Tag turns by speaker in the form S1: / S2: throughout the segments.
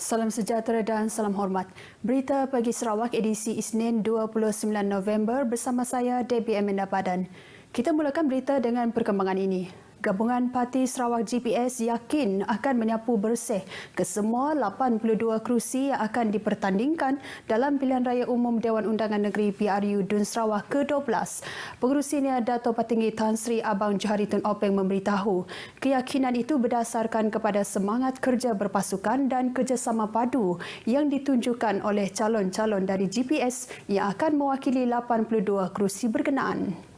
S1: Salam sejahtera dan salam hormat. Berita Pagi Sarawak edisi Isnin 29 November bersama saya Debbie Amanda Padan. Kita mulakan berita dengan perkembangan ini. Gabungan Parti Sarawak GPS yakin akan menyapu bersih kesemua 82 kerusi yang akan dipertandingkan dalam Pilihan Raya Umum Dewan Undangan Negeri PRU Dun Sarawak ke-12. Pengerusinya Dato' Patinggi Tan Sri Abang Johari Tun Openg memberitahu keyakinan itu berdasarkan kepada semangat kerja berpasukan dan kerjasama padu yang ditunjukkan oleh calon-calon dari GPS yang akan mewakili 82 kerusi berkenaan.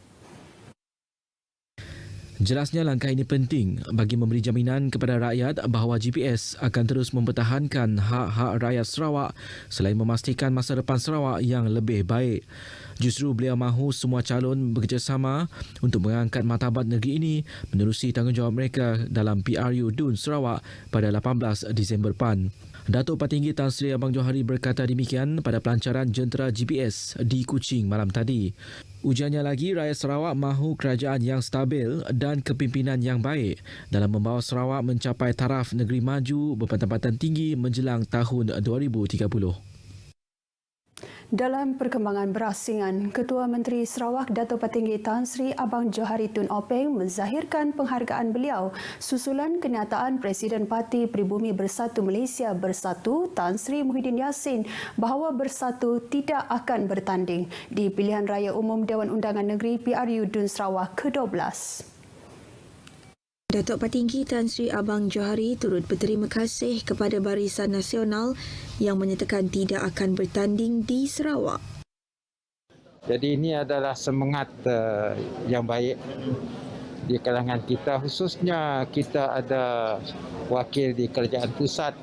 S2: Jelasnya langkah ini penting bagi memberi jaminan kepada rakyat bahawa GPS akan terus mempertahankan hak-hak rakyat Sarawak selain memastikan masa depan Sarawak yang lebih baik. Justru beliau mahu semua calon bekerjasama untuk mengangkat martabat negeri ini menerusi tanggungjawab mereka dalam PRU Dun Sarawak pada 18 Disember PAN. Dato' Patinggi Tan Sri Abang Johari berkata demikian pada pelancaran jentera GPS di Kuching malam tadi. Ujarnya lagi, rakyat Sarawak mahu kerajaan yang stabil dan kepimpinan yang baik dalam membawa Sarawak mencapai taraf negeri maju berpendapatan tinggi menjelang tahun 2030.
S1: Dalam perkembangan berasingan, Ketua Menteri Sarawak Dato' Patinggi Tan Sri Abang Johari Tun Openg menzahirkan penghargaan beliau susulan kenyataan Presiden Parti Pribumi Bersatu Malaysia Bersatu Tan Sri Muhyiddin Yassin bahawa Bersatu tidak akan bertanding di Pilihan Raya Umum Dewan Undangan Negeri PRU Dun Sarawak ke-12.
S3: Dato' Patinggi Tan Sri Abang Johari turut berterima kasih kepada Barisan Nasional yang menyatakan tidak akan bertanding di Sarawak.
S4: Jadi ini adalah semangat yang baik di kalangan kita, khususnya kita ada wakil di kerajaan pusat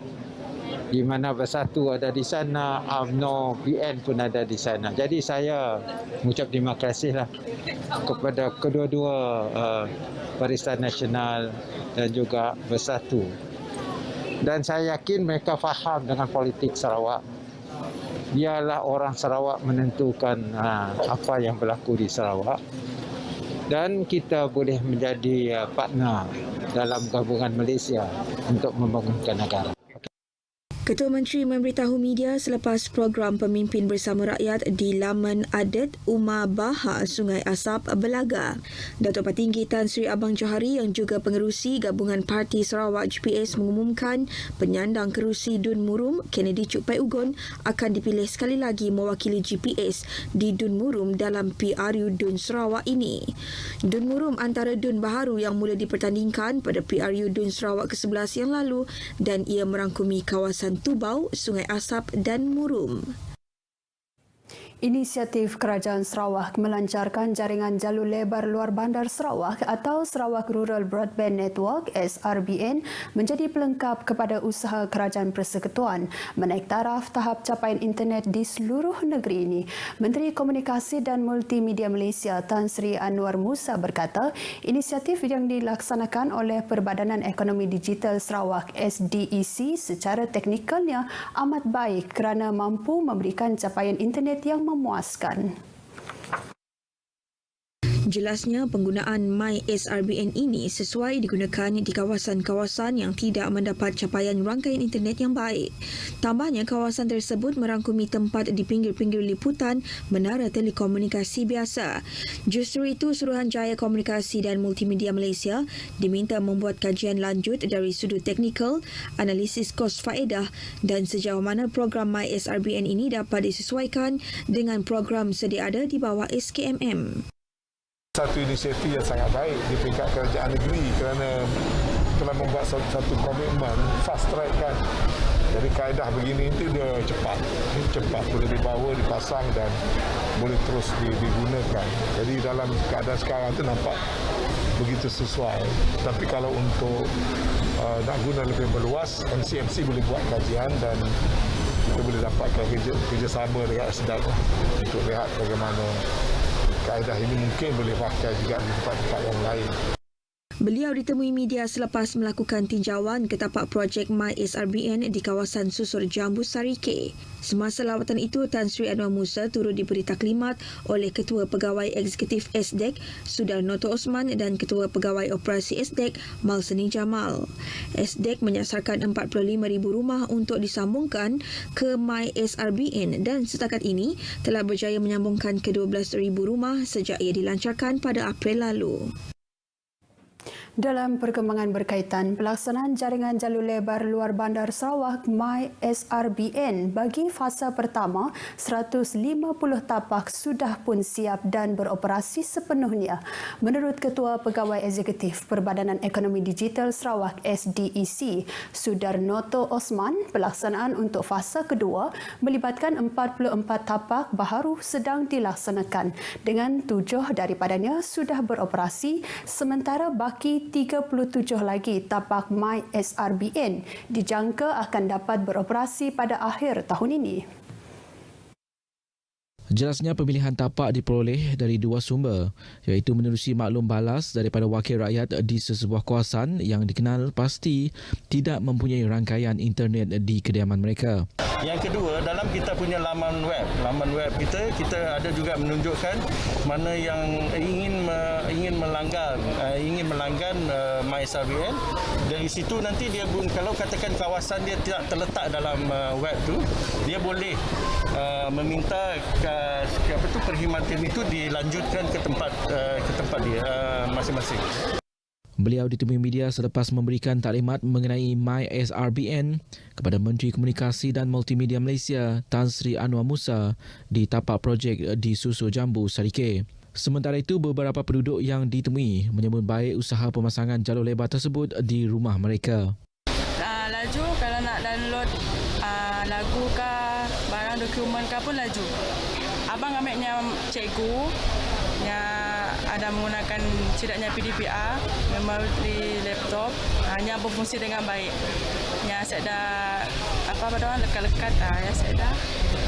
S4: di mana Bersatu ada di sana, UMNO, PN pun ada di sana. Jadi saya mengucap terima kasihlah kepada kedua-dua Barisan Nasional dan juga Bersatu. Dan saya yakin mereka faham dengan politik Sarawak. Biarlah orang Sarawak menentukan apa yang berlaku di Sarawak. Dan kita boleh menjadi partner dalam gabungan Malaysia untuk membangunkan negara.
S3: Ketua Menteri memberitahu media selepas program Pemimpin Bersama Rakyat di laman adat Umar Baha Sungai Asap Belaga. Dato' Patinggi Tan Sri Abang Johari yang juga pengerusi Gabungan Parti Sarawak GPS mengumumkan penyandang kerusi Dun Murum Kennedy Chuk Pai Ugon akan dipilih sekali lagi mewakili GPS di Dun Murum dalam PRU Dun Sarawak ini. Dun Murum antara dun baharu yang mula dipertandingkan pada PRU Dun Sarawak ke-11 yang lalu dan ia merangkumi kawasan Tubau, Sungai Asap dan Murum.
S1: Inisiatif Kerajaan Sarawak melancarkan jaringan jalur lebar luar bandar Sarawak atau Sarawak Rural Broadband Network SRBN menjadi pelengkap kepada usaha Kerajaan Persekutuan menaik taraf tahap capaian internet di seluruh negeri ini. Menteri Komunikasi dan Multimedia Malaysia Tan Sri Anwar Musa berkata, inisiatif yang dilaksanakan oleh Perbadanan Ekonomi Digital Sarawak SDEC secara teknikalnya amat baik kerana mampu memberikan capaian internet yang memuaskan.
S3: Jelasnya, penggunaan MySRBN ini sesuai digunakan di kawasan-kawasan yang tidak mendapat capaian rangkaian internet yang baik. Tambahnya, kawasan tersebut merangkumi tempat di pinggir-pinggir liputan menara telekomunikasi biasa. Justru itu, Suruhanjaya Komunikasi dan Multimedia Malaysia diminta membuat kajian lanjut dari sudut teknikal, analisis kos faedah dan sejauh mana program MySRBN ini dapat disesuaikan dengan program sedia ada di bawah SKMM.
S5: Satu inisiatif yang sangat baik di peringkat kerajaan negeri kerana telah membuat satu komitmen fast track kan. Jadi kaedah begini itu dia cepat boleh dibawa, dipasang dan boleh terus digunakan. Jadi dalam keadaan sekarang itu nampak begitu sesuai. Tapi kalau untuk nak guna lebih meluas, MCMC boleh buat kajian dan kita boleh dapatkan kerjasama dengan SDAT untuk lihat bagaimana kaedah ini mungkin boleh pakai juga di tempat-tempat yang lain.
S3: Beliau ditemui media selepas melakukan tinjauan ke tapak projek MySRBN di kawasan Susur Jambu Sarike. Semasa lawatan itu, Tan Sri Anwar Musa turut diberi taklimat oleh Ketua Pegawai Eksekutif SDEC, Sudarnoto Osman dan Ketua Pegawai Operasi SDEC, Malseni Jamal. SDEC menyasarkan 45,000 rumah untuk disambungkan ke MySRBN dan setakat ini telah berjaya menyambungkan ke 12,000 rumah sejak ia dilancarkan pada April lalu.
S1: Dalam perkembangan berkaitan, pelaksanaan jaringan jalur lebar luar bandar Sarawak MySRBN bagi fasa pertama 150 tapak sudah pun siap dan beroperasi sepenuhnya. Menurut Ketua Pegawai Eksekutif Perbadanan Ekonomi Digital Sarawak SDEC, Sudarnoto Osman, pelaksanaan untuk fasa kedua melibatkan 44 tapak baharu sedang dilaksanakan dengan 7 daripadanya sudah beroperasi sementara baki 37 lagi tapak MySRBN dijangka akan dapat beroperasi pada akhir tahun ini.
S2: Jelasnya pemilihan tapak diperoleh dari dua sumber, iaitu menerusi maklum balas daripada wakil rakyat di sesebuah kawasan yang dikenal pasti tidak mempunyai rangkaian internet di kediaman mereka.
S6: Yang kedua, dalam kita punya laman web kita ada juga menunjukkan mana yang ingin melanggan MySRBN. Dari situ nanti dia pun, kalau katakan kawasan dia tidak terletak dalam web tu, dia boleh meminta perkhidmatan itu dilanjutkan ke tempat dia masing-masing.
S2: Beliau ditemui media selepas memberikan taklimat mengenai MySRBN kepada Menteri Komunikasi dan Multimedia Malaysia Tan Sri Anwar Musa di tapak projek di Susur Jambu Sarike. Sementara itu, beberapa penduduk yang ditemui menyambut baik usaha pemasangan jalur lebar tersebut di rumah mereka.
S7: Laju kalau nak download lagu ke barang dokumen ke pun laju. Abang ambilnya cikgu yang ada menggunakan tidaknya PDPA, memori laptop, hanya berfungsi dengan baik. Yang saya dah lekat-lekat yang saya dah.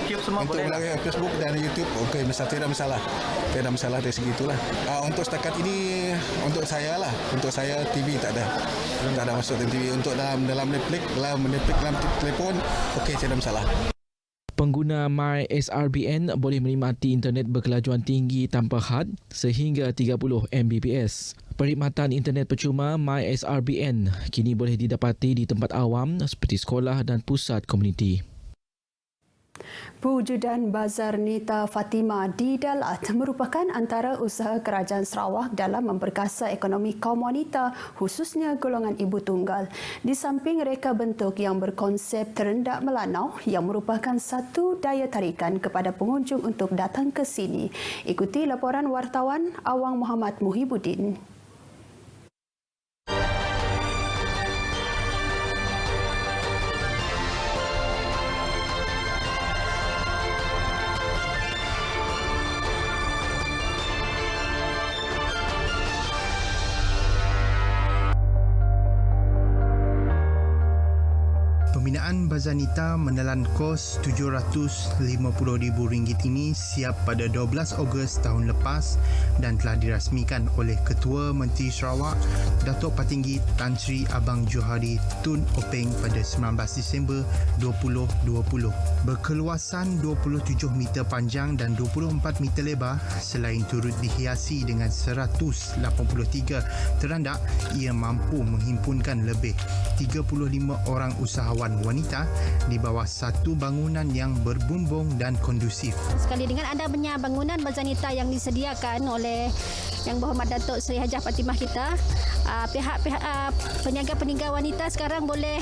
S8: Untuk melalui Facebook dan YouTube, okey, tidak masalah dari segi itulah. Untuk setakat ini, untuk saya TV tak ada masuk TV. Untuk dalam Netflix, dalam telefon, okey, tidak masalah.
S2: Pengguna MySRBN boleh menikmati internet berkelajuan tinggi tanpa had sehingga 30 Mbps. Perkhidmatan internet percuma MySRBN kini boleh didapati di tempat awam seperti sekolah dan pusat komuniti.
S1: Pewujudan Bazar Nita Fatimah di Dalat merupakan antara usaha kerajaan Sarawak dalam memperkasa ekonomi kaum wanita, khususnya golongan ibu tunggal. Di samping reka bentuk yang berkonsep terendak melanau yang merupakan satu daya tarikan kepada pengunjung untuk datang ke sini. Ikuti laporan wartawan Awang Muhammad Muhibuddin.
S9: Pembinaan Bazar Nita menelan kos RM750,000 ini siap pada 12 Ogos tahun lepas dan telah dirasmikan oleh Ketua Menteri Sarawak Datuk Patinggi Tan Sri Abang Johari Tun Openg pada 19 Disember 2020. Berkeluasan 27 meter panjang dan 24 meter lebar, selain turut dihiasi dengan 183 terandak, ia mampu menghimpunkan lebih 35 orang usahawan wanita di bawah satu bangunan yang berbumbung dan kondusif.
S10: Sekali dengan ada punya bangunan Bazar Nita yang disediakan oleh Yang Berhormat Datuk Seri Hajah Fatimah kita, pihak-pihak peniaga-peniaga wanita sekarang boleh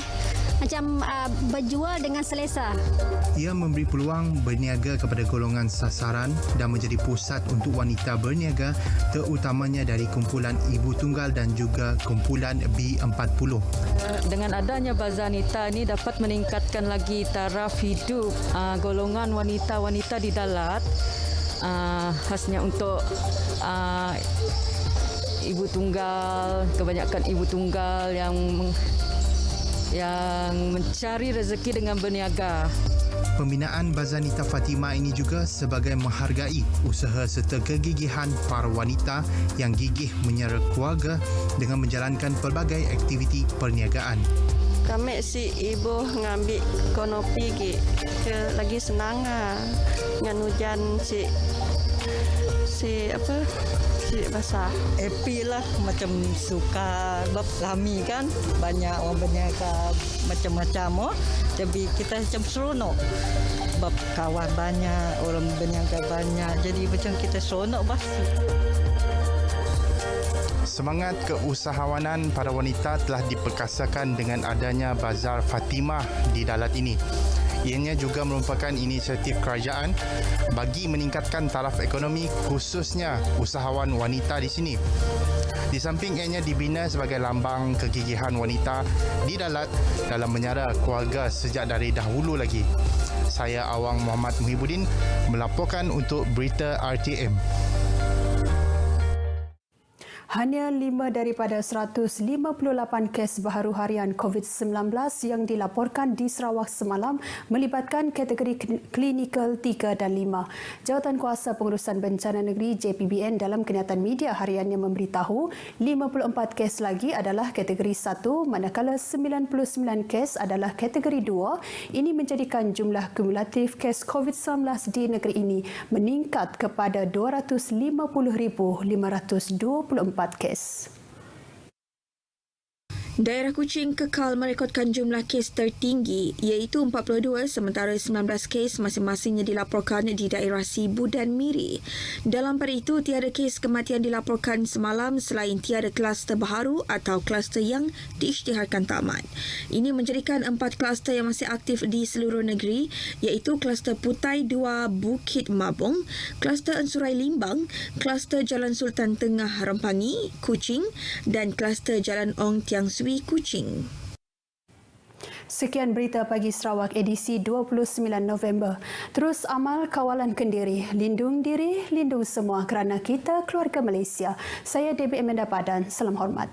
S10: macam berjual dengan selesa.
S9: Ia memberi peluang berniaga kepada golongan sasaran dan menjadi pusat untuk wanita berniaga, terutamanya dari kumpulan ibu tunggal dan juga kumpulan B40.
S11: Dengan adanya Bazar Nita ini dapat meningkatkan lagi taraf hidup golongan wanita-wanita di Dalat, khasnya untuk ibu tunggal, kebanyakan ibu tunggal yang mencari rezeki dengan berniaga.
S9: Pembinaan Bazanita Fatimah ini juga sebagai menghargai usaha serta kegigihan para wanita yang gigih menyara keluarga dengan menjalankan pelbagai aktiviti perniagaan.
S12: Kami si ibu ngambil konopi ke lagi senang dengan hujan si basah.
S11: Happy lah, macam suka bab lami kan, banyak orang berniaga macam-macam jadi kita macam seronok bab kawan banyak, orang berniaga banyak, jadi macam kita seronok bah.
S9: Semangat keusahawanan para wanita telah diperkasakan dengan adanya Bazar Fatimah di Dalat ini. Ianya juga merupakan inisiatif kerajaan bagi meningkatkan taraf ekonomi khususnya usahawan wanita di sini. Di samping ianya dibina sebagai lambang kegigihan wanita di Dalat dalam menyara keluarga sejak dari dahulu lagi. Saya Awang Muhammad Muhibudin melaporkan untuk Berita RTM.
S1: Hanya 5 daripada 158 kes baharu harian COVID-19 yang dilaporkan di Sarawak semalam melibatkan kategori klinikal 3 dan 5. Jawatan Kuasa Pengurusan Bencana Negeri JPBN dalam kenyataan media hariannya memberitahu 54 kes lagi adalah kategori 1 manakala 99 kes adalah kategori 2. Ini menjadikan jumlah kumulatif kes COVID-19 di negeri ini meningkat kepada 250,524 kes.
S3: Daerah Kuching kekal merekodkan jumlah kes tertinggi iaitu 42 sementara 19 kes masing-masingnya dilaporkan di daerah Sibu dan Miri. Dalam pada itu, tiada kes kematian dilaporkan semalam selain tiada kluster baharu atau kluster yang diisytiharkan tamat. Ini menjadikan 4 kluster yang masih aktif di seluruh negeri iaitu kluster Putai 2 Bukit Mabung, kluster Ensurai Limbang, kluster Jalan Sultan Tengah Rempangi, Kuching dan kluster Jalan Ong Tiang Sui, Kuching.
S1: Sekian berita pagi Sarawak edisi 29 November. Terus amal kawalan kendiri, lindung diri, lindung semua kerana kita keluarga Malaysia. Saya Debbie Amanda Padan. Salam hormat.